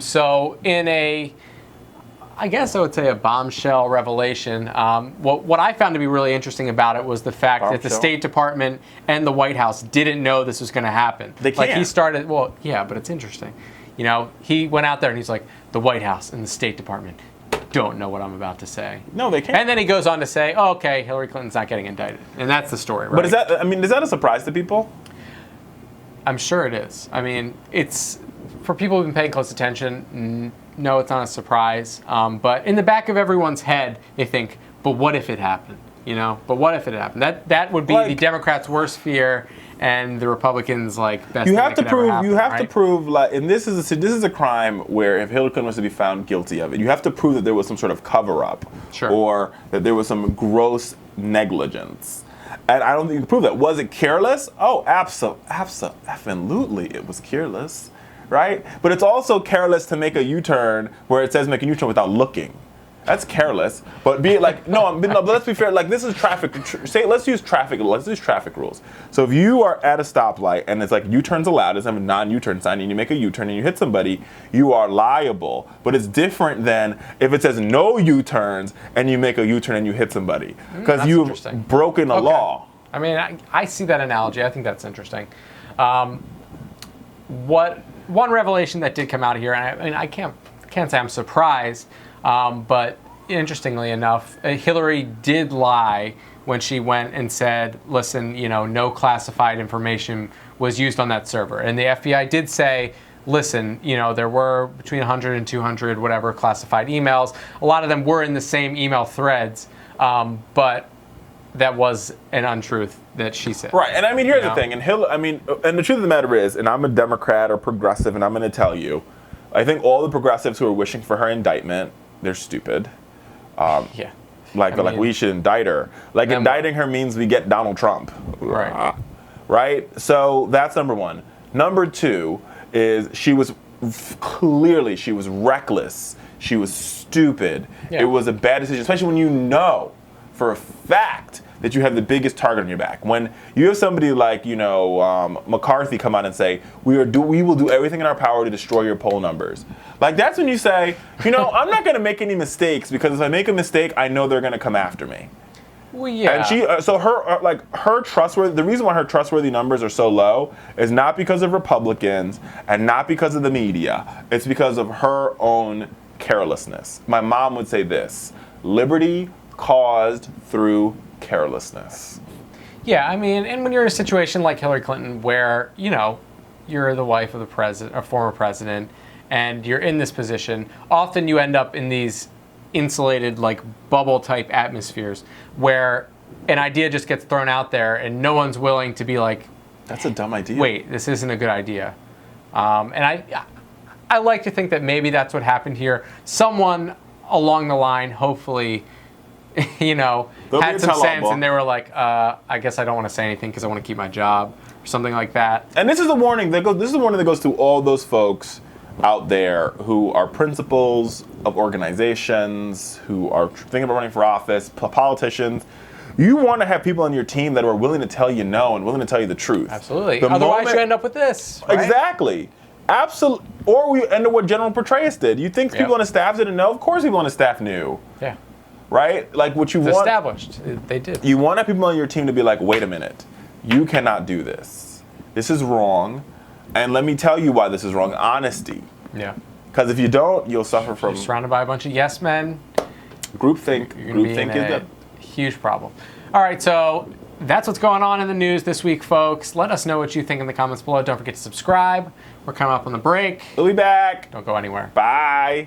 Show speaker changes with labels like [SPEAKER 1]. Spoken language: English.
[SPEAKER 1] So in I guess I would say a bombshell revelation. What I found to be really interesting about it was the fact that the State Department and the White House didn't know this was going to happen.
[SPEAKER 2] They can't.
[SPEAKER 1] Like he started, well, yeah, but it's interesting. You know, he went out there and he's like, the White House and the State Department don't know what I'm about to say.
[SPEAKER 2] No, they can't.
[SPEAKER 1] And then he goes on to say, oh, okay, Hillary Clinton's not getting indicted. And that's the story, right?
[SPEAKER 2] But is that a surprise to people?
[SPEAKER 1] I'm sure it is. I mean, it's, for people who've been paying close attention, no, it's not a surprise. But in the back of everyone's head, they think, but what if it happened? You know, but what if it happened? That would be the Democrats' worst fear, and the Republicans' best.
[SPEAKER 2] You have to prove. You have to prove. And this is a crime where if Hillary Clinton was to be found guilty of it, you have to prove that there was some sort of cover-up, or that there was some gross negligence. And I don't think you can prove that. Was it careless? Oh, absolutely, it was careless, right? But it's also careless to make a U-turn where it says make a U-turn without looking. That's careless. But but let's be fair. Like, this is traffic. Let's use traffic rules. So if you are at a stoplight and it's like U-turns allowed, it's a non-U-turn sign, and you make a U-turn and you hit somebody, you are liable. But it's different than if it says no U-turns and you make a U-turn and you hit somebody, because you've broken a law.
[SPEAKER 1] I mean, I see that analogy. I think that's interesting. One revelation that did come out of here, and I mean, I can't say I'm surprised. But interestingly enough, Hillary did lie when she went and said, listen, no classified information was used on that server. And the FBI did say, listen, there were between 100 and 200 whatever classified emails. A lot of them were in the same email threads, but that was an untruth that she said.
[SPEAKER 2] Right, and I mean, here's the thing, and the truth of the matter is, and I'm a Democrat or progressive, and I'm going to tell you, I think all the progressives who are wishing for her indictment, they're stupid. We should indict her. Indicting her means we get Donald Trump.
[SPEAKER 1] Right.
[SPEAKER 2] Right? So that's number one. Number two is she was reckless. She was stupid. Yeah. It was a bad decision, especially when you know for a fact that you have the biggest target on your back. When you have somebody like, McCarthy come out and say, we will do everything in our power to destroy your poll numbers. That's when you say, I'm not going to make any mistakes, because if I make a mistake, I know they're going to come after me.
[SPEAKER 1] Well, yeah.
[SPEAKER 2] And she, her trustworthy, the reason why her trustworthy numbers are so low is not because of Republicans and not because of the media. It's because of her own carelessness. My mom would say this: liberty caused through carelessness.
[SPEAKER 1] Yeah, I mean, and when you're in a situation like Hillary Clinton, where you're the wife of the president, a former president, and you're in this position, often you end up in these insulated, bubble type atmospheres where an idea just gets thrown out there and no one's willing to be like,
[SPEAKER 2] that's a dumb idea.
[SPEAKER 1] Wait, this isn't a good idea. And I like to think that maybe that's what happened here. Someone along the line, hopefully, had some sense, and they were like, I guess I don't want to say anything because I want to keep my job, or something like that.
[SPEAKER 2] And this is a warning that goes to all those folks out there who are principals of organizations, who are thinking about running for office, politicians. You want to have people on your team that are willing to tell you no and willing to tell you the truth.
[SPEAKER 1] Absolutely. Otherwise, you end up with this. Right?
[SPEAKER 2] Exactly. Absolutely. Or we end up what General Petraeus did. You think people on the staff didn't know? Of course people on the staff knew.
[SPEAKER 1] Yeah.
[SPEAKER 2] Right? What you want...
[SPEAKER 1] established. They did.
[SPEAKER 2] You want to have people on your team to be like, wait a minute. You cannot do this. This is wrong. And let me tell you why this is wrong. Honesty.
[SPEAKER 1] Yeah.
[SPEAKER 2] Because if you don't, you'll suffer from...
[SPEAKER 1] You're surrounded by a bunch of yes men.
[SPEAKER 2] Groupthink. Groupthink is the
[SPEAKER 1] huge problem. All right, so that's what's going on in the news this week, folks. Let us know what you think in the comments below. Don't forget to subscribe. We're coming up on the break.
[SPEAKER 2] We'll be back.
[SPEAKER 1] Don't go anywhere.
[SPEAKER 2] Bye.